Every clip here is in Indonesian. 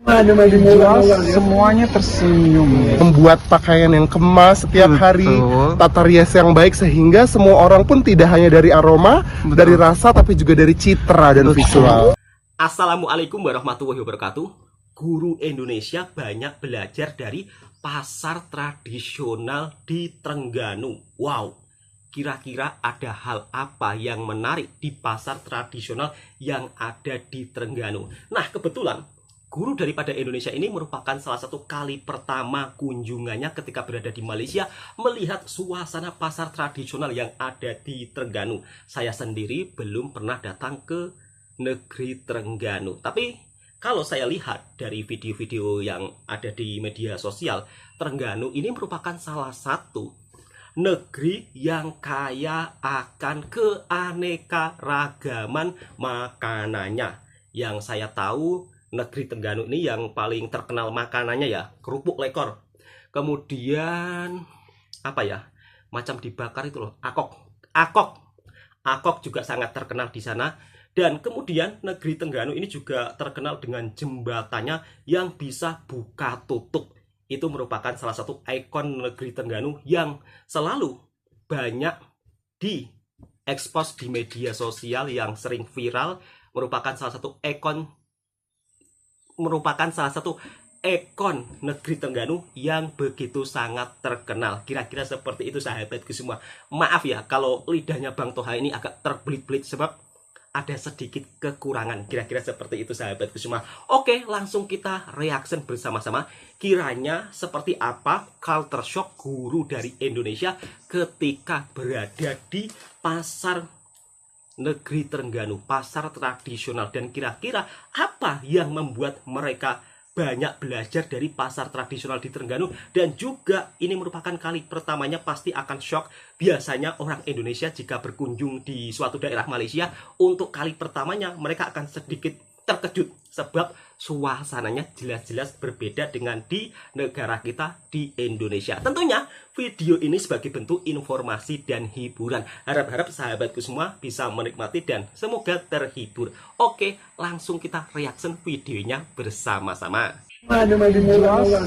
Semuanya tersenyum. Membuat pakaian yang kemas setiap hari, tata rias yang baik sehingga semua orang pun tidak hanya dari aroma, dari rasa, tapi juga dari citra dan visual. Assalamualaikum warahmatullahi wabarakatuh. Guru Indonesia banyak belajar dari pasar tradisional di Trengganu. Wow, kira-kira ada hal apa yang menarik di pasar tradisional yang ada di Trengganu? Nah, kebetulan guru daripada Indonesia ini merupakan salah satu kali pertama kunjungannya ketika berada di Malaysia melihat suasana pasar tradisional yang ada di Trengganu. Saya sendiri belum pernah datang ke negeri Trengganu. Tapi kalau saya lihat dari video-video yang ada di media sosial, Trengganu ini merupakan salah satu negeri yang kaya akan keanekaragaman makanannya. Yang saya tahu negeri Trengganu ini yang paling terkenal makanannya ya kerupuk lekor. Kemudian apa ya? Macam dibakar itu loh, akok. Akok juga sangat terkenal di sana. Dan kemudian negeri Trengganu ini juga terkenal dengan jembatannya yang bisa buka tutup. Itu merupakan salah satu ikon negeri Trengganu yang selalu banyak diekspos di media sosial yang sering viral. Merupakan salah satu ikon negeri Trengganu yang begitu sangat terkenal. Kira-kira seperti itu sahabatku semua. Maaf ya kalau lidahnya Bang Toha ini agak terbelit-belit sebab ada sedikit kekurangan. Kira-kira seperti itu sahabatku semua. Oke, langsung kita reaction bersama-sama. Kiranya seperti apa culture shock guru dari Indonesia ketika berada di pasar negeri Trengganu, pasar tradisional. Dan kira-kira apa yang membuat mereka banyak belajar dari pasar tradisional di Trengganu. Dan juga ini merupakan kali pertamanya, pasti akan shock. Biasanya orang Indonesia jika berkunjung di suatu daerah Malaysia, untuk kali pertamanya mereka akan sedikit terkejut sebab suasananya jelas-jelas berbeda dengan di negara kita di Indonesia. Tentunya video ini sebagai bentuk informasi dan hiburan. Harap-harap sahabatku semua bisa menikmati dan semoga terhibur. Oke, langsung kita reaction videonya bersama-sama.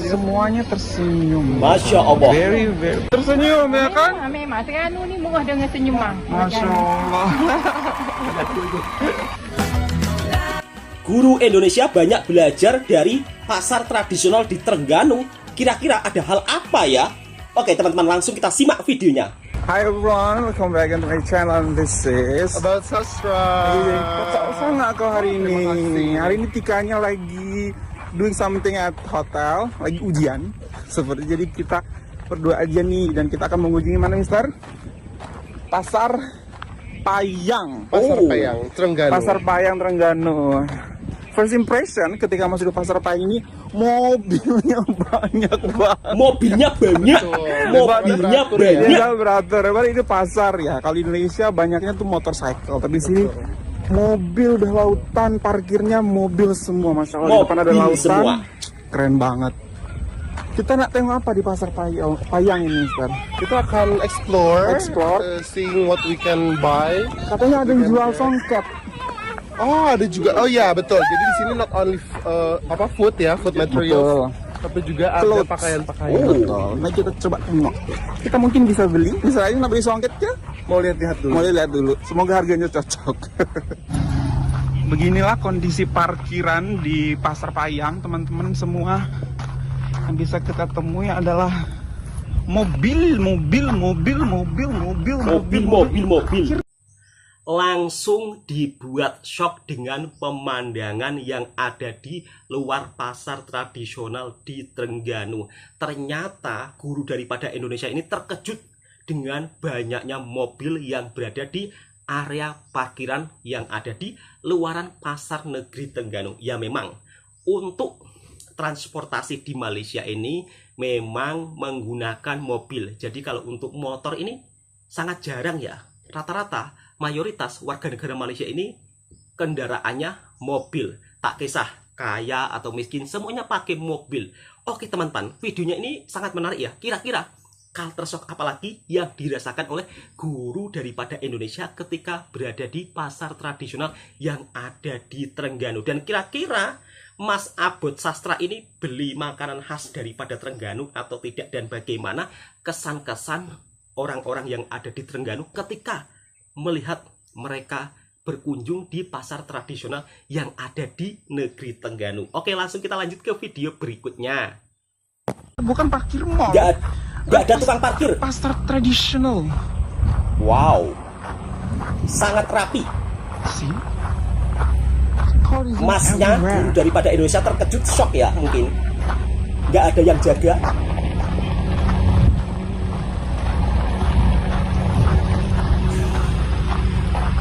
Semuanya tersenyum. Masya Allah. Very tersenyum ya kan? Memang Trengganu ni murah dengan senyuman. Masya Allah. Guru Indonesia banyak belajar dari pasar tradisional di Trengganu. Kira-kira ada hal apa ya? Oke teman-teman, langsung kita simak videonya. Hi everyone, welcome back into my channel. This is About Sastra. Kok nggak kau hari ini? Hari ini Tikanya lagi doing something at hotel, lagi ujian. Seperti jadi kita berdua aja nih, dan kita akan mengunjungi mana, Mister? Pasar Payang. Pasar Payang Trengganu. First impression ketika masuk ke pasar Payang ini, mobilnya banyak banget. Mobilnya banyak. Ya, brother, itu pasar ya. Kalau di Indonesia banyaknya tuh motorcycle, tapi di sini mobil udah lautan, parkirnya mobil semua, masya Allah. Di depan ada lautan, semua. Keren banget. Kita nak tengok apa di pasar Payang ini, Mister? Kita akan explore, seeing what we can buy. Katanya ada yang jual songket. Oh, ada juga. Oh ya, betul. Jadi di sini not only food materials, tapi juga ada Clothes. pakaian-pakaian. Betul. Nah, kita coba tengok. Kita mungkin bisa beli. Misalnya nak beli songket ya? Mau lihat-lihat dulu. Mau lihat dulu. Semoga harganya cocok. Beginilah kondisi parkiran di pasar Payang, teman-teman semua. Yang bisa kita temui adalah mobil. Langsung dibuat shock dengan pemandangan yang ada di luar pasar tradisional di Trengganu. Ternyata guru daripada Indonesia ini terkejut dengan banyaknya mobil yang berada di area parkiran yang ada di luaran pasar negeri Trengganu. Ya memang untuk transportasi di Malaysia ini memang menggunakan mobil. Jadi kalau untuk motor ini sangat jarang ya. Rata-rata mayoritas warga negara Malaysia ini kendaraannya mobil. Tak kisah kaya atau miskin, semuanya pakai mobil. Oke teman-teman, videonya ini sangat menarik ya. Kira-kira culture shock apalagi yang dirasakan oleh guru daripada Indonesia ketika berada di pasar tradisional yang ada di Trengganu. Dan kira-kira Mas Abot Sastra ini beli makanan khas daripada Trengganu atau tidak, dan bagaimana kesan-kesan orang-orang yang ada di Trengganu ketika melihat mereka berkunjung di pasar tradisional yang ada di negeri Trengganu. Oke, langsung kita lanjut ke video berikutnya. Bukan parkir mall. Nggak ada tukang parkir. Pasar tradisional. Wow, sangat rapi. See? Masnya guru daripada Indonesia terkejut, shock ya mungkin. Nggak ada yang jaga.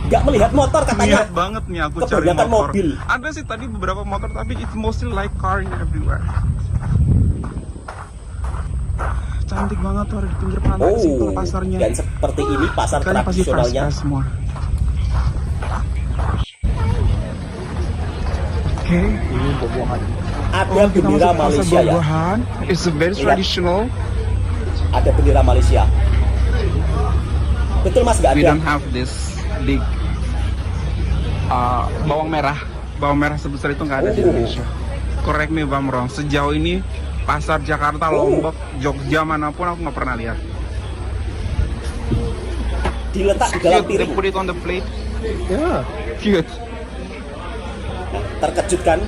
Nggak melihat motor katanya. Lihat banget nih aku cari Kebanyakan motor. mobil. Ada sih tadi beberapa motor, tapi it's mostly like car everywhere. Cantik banget tuh, ada di pinggir pantai situ pasarnya. Dan seperti ini pasar Kayaknya pasti tradisionalnya. fresh semua. Oke. Ada bendera Malaysia ya. It's a very Lihat. traditional. Ada bendera Malaysia. Betul Mas, nggak We ada. don't have this big bawang merah. Bawang merah sebesar itu nggak ada di Indonesia. Correct me if I'm wrong. Sejauh ini pasar Jakarta, Lombok, Jogja, manapun aku nggak pernah lihat. Diletak di dalam Cute, they piring. put it on the plate. Yeah. Cute. Terkejut kan?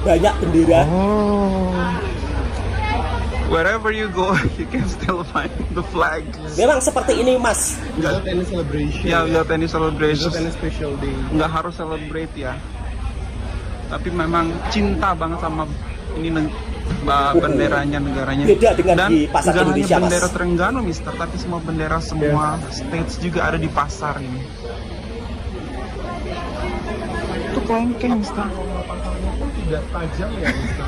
Banyak bendera. Oh. Wherever you go, you can still find the flag. Memang seperti ini Mas. Without any celebration. Ya, without any celebration. Without any special day. Nggak harus celebrate ya. Tapi memang cinta banget sama ini benderanya, negaranya. Beda dengan Dan di pasar nggak Indonesia, hanya Mas. bendera Trengganu, Mister, tapi semua bendera semua states juga ada di pasar ini. Itu kelengkeng, Mister. Tidak tajam ya, Mister.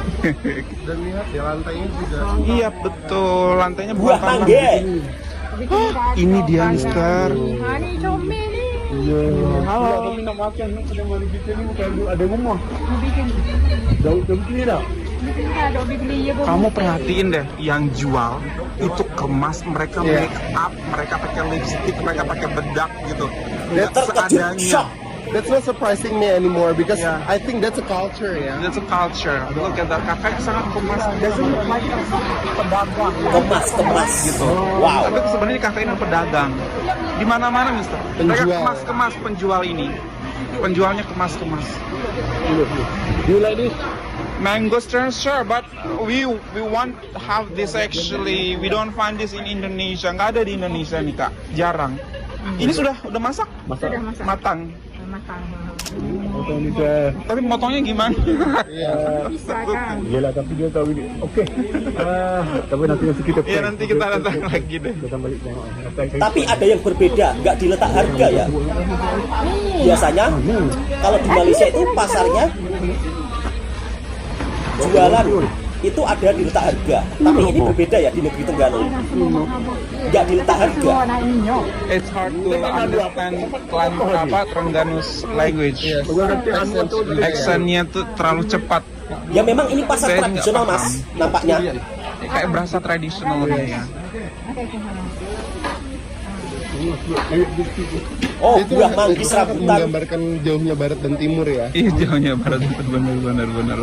Dan lihat di lantainya juga. Iya betul, lantainya Buah bukan mangga. Ini dia, Mister. Ini comel ni. Iya. Halo. Kami nak makan sedang mandi kita ni bukan ada rumah. Bikin. Daun ni dah. Bikin ada beli ya. Kamu perhatiin deh, yang jual itu kemas, mereka make up, mereka pakai lipstick, mereka pakai bedak gitu. Nggak Terkejut, shock. That's not surprising me anymore because Yeah. I think that's a culture ya. That's a culture. Look at that, kakak sangat kemas. Doesn't look like pedagang. Kemas Gitu. Wow. Tapi sebenarnya kakak ini pedagang. Di mana-mana, Mister. Mereka Penjual. kemas-kemas penjual ini. Penjualnya kemas-kemas. Do you like this? Mango strand, sure, but we want to have this actually. We don't find this in Indonesia. Nggak ada di Indonesia nih kak, jarang. Ini sudah masak? Sudah masak. Matang. Matang. Potong bisa. Tapi motongnya gimana? Bisa kan? Yelah tapi dia tahu ini. Okey. Tapi nanti kita Ya nanti kita datang lagi deh. Kita balik tengok. Tapi ada yang berbeda, nggak diletak harga ya. Biasanya kalau di Malaysia itu pasarnya jualan itu ada diletak harga. Tapi ini berbeda ya di negeri Trengganu. Nggak diletak harga. It's hard to understand Trengganu's language. Accentnya tuh terlalu cepat. Ya memang ini pasar Saya nggak tradisional paham. Mas, nampaknya. Kayak berasa tradisional ya. Oh, Itu buah manggis rambutan. menggambarkan jauhnya barat dan timur ya. Iya jauhnya barat, benar.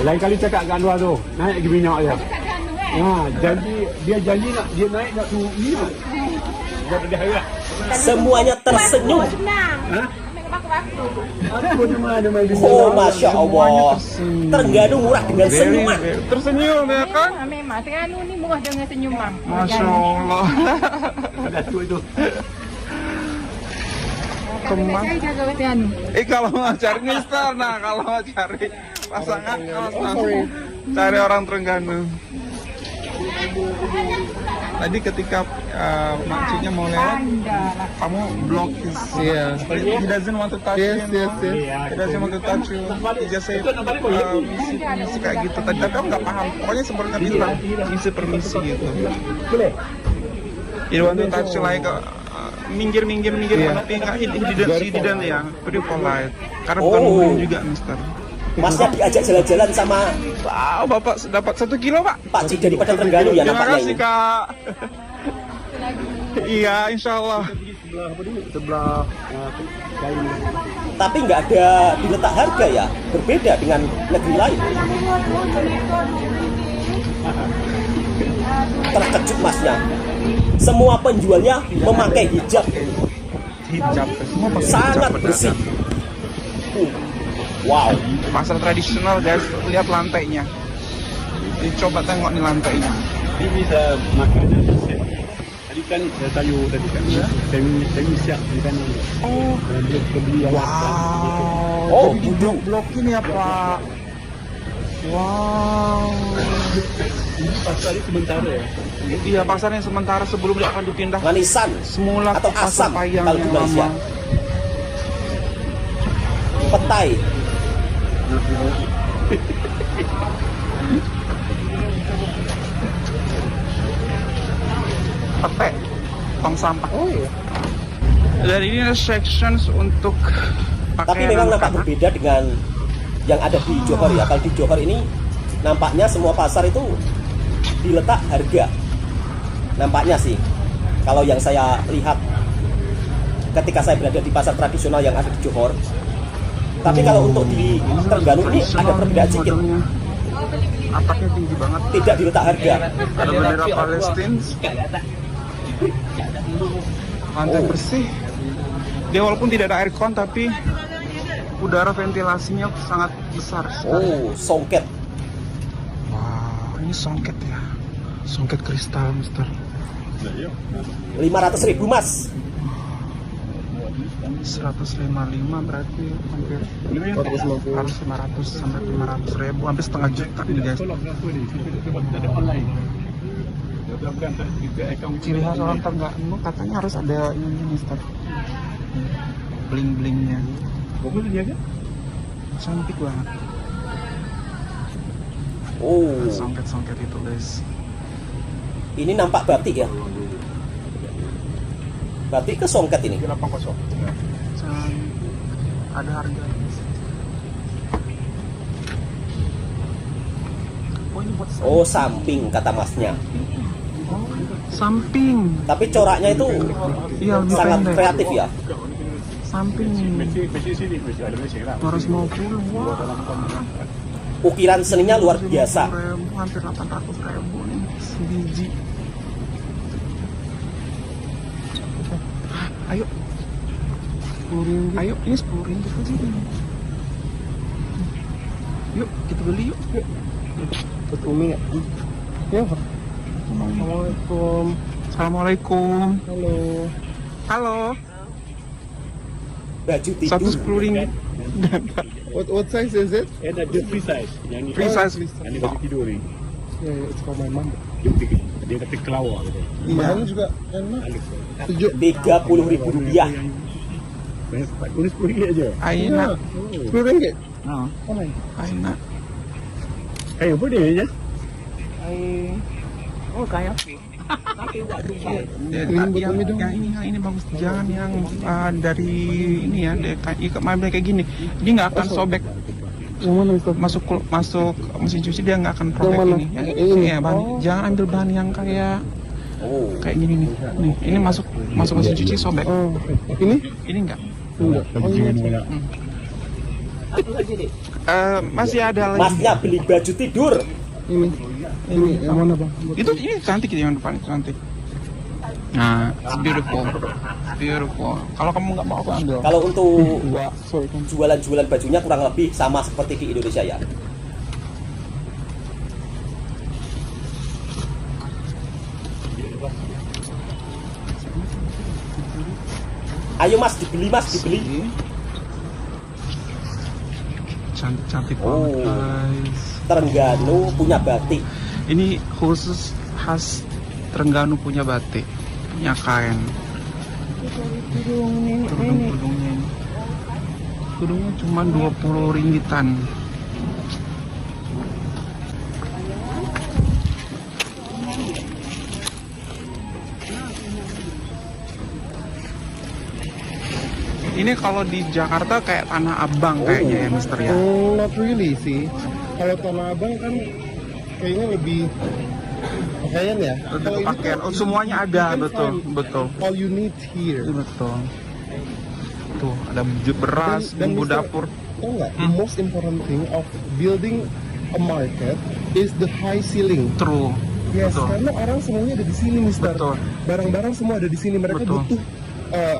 Lain kali cakap kat luar tu, naik ke minyak dia. Dia janji nak dia naik nak tu ni. Dia dah harap. Semuanya tersenyum. Senang. Ambil baku-baku. Aku cuma ada main di Oh, Masya Allah. Trengganu murah dengan senyuman. Tersenyum ya kan? Memang Trengganu ni murah dengan senyuman. Masya Allah. Ada tu itu. Kemas. Saya jaga Trengganu. Kalau mau cari Mister, nah kalau mau cari pasangan, cari orang Trengganu. Tadi ketika makciknya mau lewat, kamu block his. Iya. He doesn't want to touch Yes, you. yes, yes. He doesn't want to touch you. He just say misi kayak gitu. Tadi tapi aku nggak paham. Pokoknya sebenarnya bilang misi permisi gitu. Boleh. He don't want to touch you like minggir, tapi nggak. He didn't ya. Pretty polite. Karena bukan muhrim juga, Mister. Masnya diajak jalan-jalan sama Wow, Bapak dapat 1 kilo, Pak. Pak Cik daripada Trengganu ya Terima nampaknya kasih, ini. Kak. Iya, insya Allah. Sebelah Tapi nggak ada diletak harga ya, berbeda dengan negeri lain. Terkejut masnya. Semua penjualnya memakai hijab, Hijab, semua pakai sangat hijab bersih. pedagang. Wow, Pasar tradisional guys, lihat lantainya. Jadi coba tengok nih lantainya. Ini bisa makanan siap. Tadi kan sayur tadi kan. Sayur siap di kan. Oh, Dia beli yang wow. Oh, Jadi di blok ini ya Pak. Wow. pasar ini sementara ya. Iya, pasarnya sementara sebelum dia akan dipindah manisan semula atau ke pasar asam Payang kalau di yang Malaysia. lama. Petai. Pete, tong sampah. Oh iya. Dan ini ada sections untuk Tapi pakaian memang nampak anak-anak. berbeda dengan yang ada di Johor ya. Kalau di Johor ini nampaknya semua pasar itu diletak harga. Nampaknya sih. Kalau yang saya lihat ketika saya berada di pasar tradisional yang ada di Johor. Tapi kalau untuk di Terengganu ini ada perbedaan sedikit. Atapnya tinggi banget. Tidak diletak harga. Ada bendera Palestina. Lantai bersih. Dia walaupun tidak ada aircon tapi udara ventilasinya sangat besar sekali. Oh, songket. Wow, ini songket ya. Songket kristal, Mister. 500.000 Mas. 155 berarti hampir harus 500 sampai 500 ribu, hampir setengah juta nih guys. Ada online. Ciri khas orang Terengganu katanya harus ada ini Mister. Bling-blingnya. Bagus dia kan? Cantik banget. Oh, Songket-songket itu guys. ini nampak batik ya. Batik ke songket ini. Jangan ada harga. Oh, ini buat Oh, samping kata Masnya. samping. Tapi coraknya itu Iya, lebih sangat pendek. kreatif ya. Samping Mesti sini, mesti ada Malaysia lah. 250. Wah. Ukiran seninya luar biasa. 50.000, hampir 800.000 nih sebiji. Ayo. 10.000. Ayo, ini 10.000 aja nih. Yuk, kita beli yuk. Umi ya? Ya, Pak. Assalamualaikum. Assalamualaikum. Halo. Halo. Baju tidur. 110 ringgit. What size is it? Ada free size. Yang ni Free size. Yang ni baju tidur ni. Yeah, it's for my mom. Dia kata kelawar gitu. Mahal juga enak. 30.000 rupiah. Ini 10 ringgit aja. Aina. 10 ringgit. Oh, Aina. Eh, apa dia ya? Oh, kayak Yang ini bagus, jangan yang dari ini ya, kayak gini. Dia nggak akan sobek. Yang mana Mister? Masuk mesin cuci dia nggak akan robek mana? ini. Yang Ini. ini ya bahan. Jangan ambil bahan yang Oh, kayak gini nih. Nih, ini masuk mesin cuci sobek. Oh, ini? Ini enggak. Enggak. Oh, ini. Masih ada lagi. Masnya beli baju tidur. Ini yang mana bang? Ini cantik yang depan itu cantik. Nah, it's beautiful. Beautiful. Kalau kamu nggak mau aku ambil. Kalau untuk Sorry, kan. jualan-jualan bajunya kurang lebih sama seperti di Indonesia ya. Ayo Mas, dibeli Mas, dibeli. Cantik-cantik Oh. banget guys. Terengganu punya batik. Ini khusus khas Terengganu punya batik, punya kain. Tudungnya ini. Tudungnya cuma 20 ringgitan. Ini kalau di Jakarta kayak Tanah Abang kayaknya ya Mister ya. Not really sih. Kalau Tanah Abang kan kayaknya lebih pakaian ya. Kalau ini Pakaian, kan semuanya ada, you can betul, find betul. All you need here. Betul. Tuh, ada beras, bumbu Mister, dapur. Tahu nggak? The most important thing of building a market is the high ceiling. True. Yes, Betul. karena orang semuanya ada di sini, Mister. Betul. Barang-barang semua ada di sini. Mereka Betul. butuh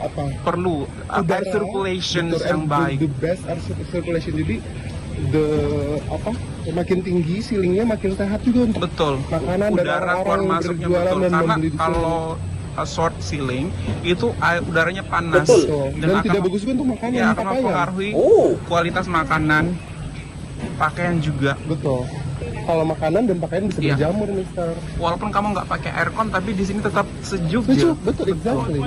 apa? Perlu air Udara, circulation betul, yang and baik. The best air circulation. Jadi makin tinggi ceilingnya makin sehat juga untuk Betul. makanan dan Udara orang-orang keluar yang masuknya berjualan betul. dan Karena membeli di sini. kalau short ceiling itu udaranya panas Betul. Dan akan- tidak bagus juga untuk makanan, ya, akan pakaian. mempengaruhi Oh. kualitas makanan, pakaian juga. Betul. Kalau makanan dan pakaian bisa Iya. berjamur, Mister. Walaupun kamu nggak pakai aircon, tapi di sini tetap sejuk Sejuk, ya. betul, exactly.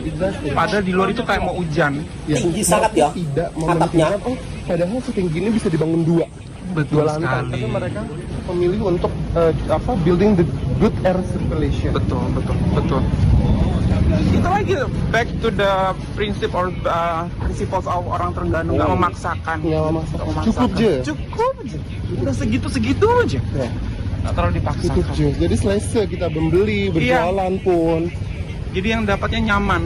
Padahal di luar itu kayak mau hujan. Ya, Tinggi sangat ya, Tidak atapnya. memungkinkan. Padahal setinggi ini bisa dibangun dua Betul lantai. sekali. Tapi mereka memilih untuk building the good air circulation. Betul. Itu lagi back to the principles of orang Terengganu, nggak memaksakan. Nggak memaksakan. Nggak Cukup je. Cukup aja. Udah segitu aja. Ya, Nggak terlalu dipaksakan. cukup je. Jadi selesai kita membeli, Iya. berjualan pun. Jadi yang dapatnya nyaman.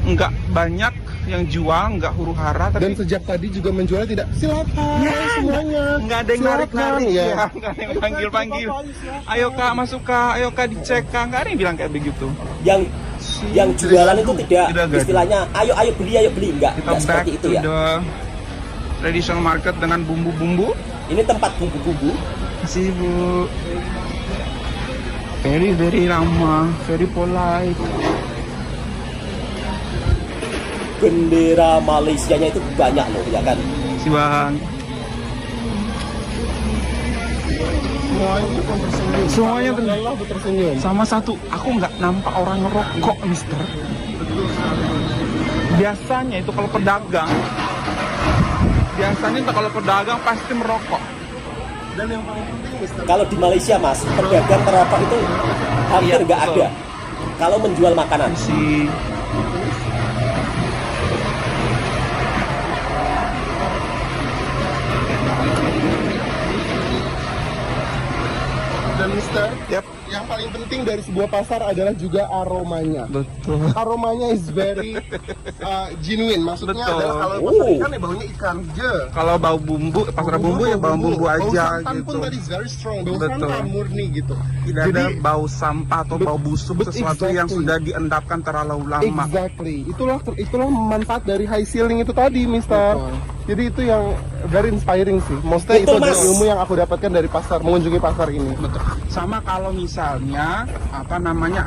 Nggak banyak yang jual, nggak huru hara, Dan tapi sejak tadi juga menjual tidak silakan semuanya. nggak ada yang Silakan, narik-narik ya. ya, nggak ada yang panggil-panggil. Ayo kak masuk kak, ayo kak dicek kak, nggak ada yang bilang kayak begitu. Yang jualan itu tidak gaduh. istilahnya ayo beli enggak Kita back seperti itu to ya. the traditional market dengan bumbu-bumbu. Ini tempat bumbu-bumbu. Kasih bu. Very ramah, very polite. Bendera Malaysianya itu banyak loh ya kan. Si bang. Semuanya tuh. Lelah tersenyum. Sama satu, aku nggak nampak orang ngerokok, Mister. Biasanya itu kalau pedagang, pasti merokok. Dan yang paling penting, Mister, Kalau di Malaysia Mas, pedagang merokok itu hampir Iya, nggak betul. ada. Kalau menjual makanan. Si dan Mister, Yap. yang paling penting dari sebuah pasar adalah juga aromanya. betul. Aromanya is very genuine. Maksudnya Betul. adalah kalau Oh. pasar ikan ya baunya ikan je. Kalau bau bumbu, pasar bumbu ya bau bumbu Bau aja santan gitu. pun tadi very strong. Bau Betul. santan murni gitu. Tidak ada bau sampah atau bau busuk, sesuatu yang exactly. sudah diendapkan terlalu lama. Exactly. Itulah manfaat dari high ceiling itu tadi, Mister. Betul. Jadi itu yang very inspiring sih. Maksudnya Betul, itu adalah Mas. ilmu yang aku dapatkan dari pasar, mengunjungi pasar ini. Betul. Sama kalau misalnya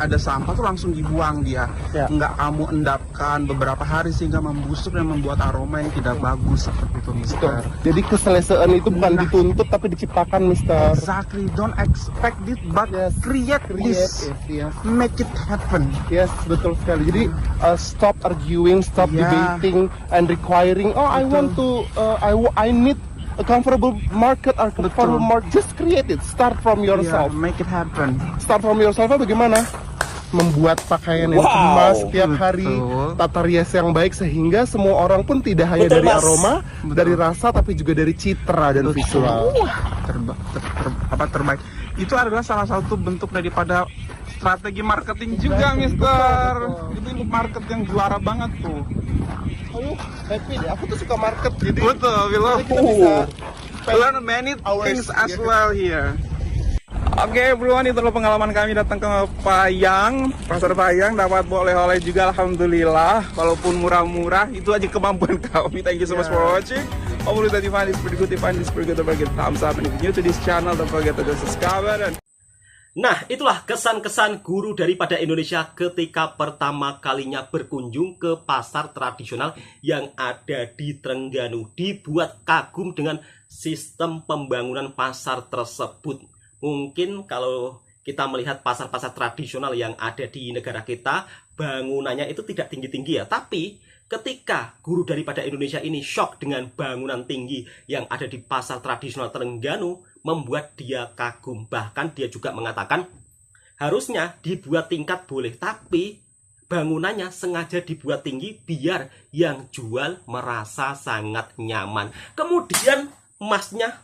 ada sampah tuh langsung dibuang dia. Ya. Nggak kamu endapkan beberapa hari sehingga membusuk dan membuat aroma yang tidak bagus seperti itu, Betul. Mister. Jadi keselesaan itu bukan Nah. dituntut tapi diciptakan, Mister. Exactly. Don't expect it, but Yes. create this. Yes. Make it happen. Yes, betul sekali. Jadi stop arguing, stop Ya. debating and requiring. Oh, I want to, I need a comfortable market or comfortable Betul. market. Just create it. Start from yourself. Yeah, make it happen. Start from yourself. Bagaimana? Membuat pakaian yang Wow. kemas setiap Betul. hari, tata rias yang baik sehingga semua orang pun tidak hanya Betul, dari Mas. aroma, Betul. dari rasa, tapi juga dari citra dan visual. Terbaik. Itu adalah salah satu bentuk daripada strategi marketing juga, Mister. Itu market yang juara banget tuh. Aduh, happy deh. Aku tuh suka market. Jadi Betul, we love kita bisa learn many things as well here. Oke, everyone, itu adalah pengalaman kami datang ke Payang, Pasar Payang, dapat oleh-oleh juga, alhamdulillah. Walaupun murah-murah, itu aja kemampuan kami. Thank you so much for watching. Hopefully that you find this pretty good. If you find this pretty good, don't forget to thumbs up. And if you're new to this channel, don't forget to subscribe. And Nah, itulah kesan-kesan guru daripada Indonesia ketika pertama kalinya berkunjung ke pasar tradisional yang ada di Terengganu. Dibuat kagum dengan sistem pembangunan pasar tersebut. Mungkin kalau kita melihat pasar-pasar tradisional yang ada di negara kita, bangunannya itu tidak tinggi-tinggi ya. Tapi ketika guru daripada Indonesia ini shock dengan bangunan tinggi yang ada di pasar tradisional Terengganu, membuat dia kagum. Bahkan dia juga mengatakan harusnya dibuat tingkat boleh, tapi bangunannya sengaja dibuat tinggi biar yang jual merasa sangat nyaman. Kemudian emasnya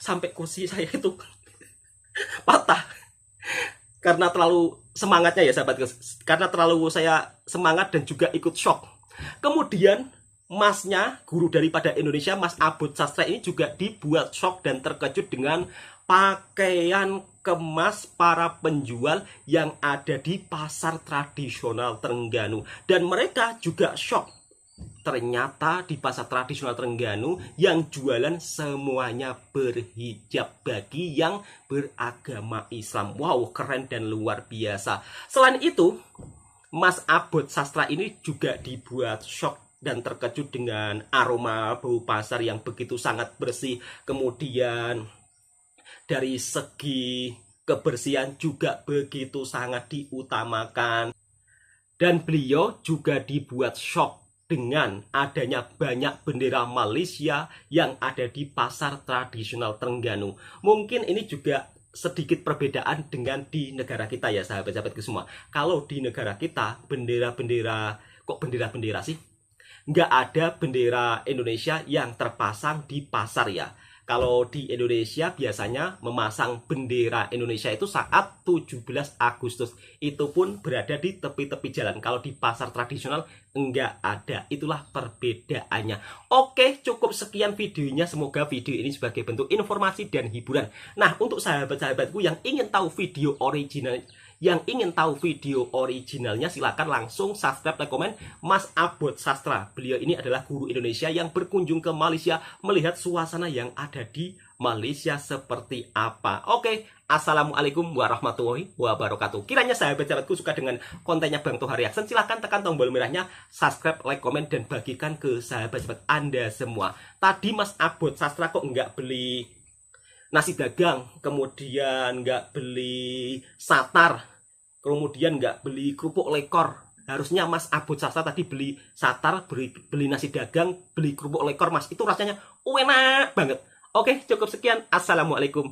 sampai kursi saya itu patah karena terlalu semangatnya ya sahabat, karena terlalu saya semangat dan juga ikut shock. Kemudian masnya, guru daripada Indonesia, Mas Abot Sastra ini juga dibuat shock dan terkejut dengan pakaian kemas para penjual yang ada di pasar tradisional Trengganu. Dan mereka juga shock. Ternyata di pasar tradisional Trengganu yang jualan semuanya berhijab bagi yang beragama Islam. Wow, keren dan luar biasa. Selain itu, Mas Abot Sastra ini juga dibuat shock dan terkejut dengan aroma bau pasar yang begitu sangat bersih. Kemudian dari segi kebersihan juga begitu sangat diutamakan. Dan beliau juga dibuat shock dengan adanya banyak bendera Malaysia yang ada di pasar tradisional Trengganu. Mungkin ini juga sedikit perbedaan dengan di negara kita ya sahabat-sahabatku semua. Kalau di negara kita bendera-bendera, kok bendera-bendera sih? Nggak ada bendera Indonesia yang terpasang di pasar ya. Kalau di Indonesia biasanya memasang bendera Indonesia itu saat 17 Agustus. Itu pun berada di tepi-tepi jalan. Kalau di pasar tradisional enggak ada. Itulah perbedaannya. Oke, cukup sekian videonya. Semoga video ini sebagai bentuk informasi dan hiburan. Nah, untuk sahabat-sahabatku yang ingin tahu video originalnya, silakan langsung subscribe dan komen Mas Abot Sastra. Beliau ini adalah guru Indonesia yang berkunjung ke Malaysia melihat suasana yang ada di Malaysia seperti apa. Oke, assalamualaikum warahmatullahi wabarakatuh. Kiranya sahabat-sahabatku suka dengan kontennya Bang Toha Reaction, silahkan tekan tombol merahnya, subscribe, like, komen, dan bagikan ke sahabat-sahabat Anda semua. Tadi Mas Abot Sastra kok nggak beli nasi dagang, kemudian nggak beli satar, kemudian nggak beli kerupuk lekor. Harusnya Mas Abot Sastra tadi beli satar, beli nasi dagang, beli kerupuk lekor, Mas. Itu rasanya enak banget. Oke, cukup sekian. Assalamualaikum.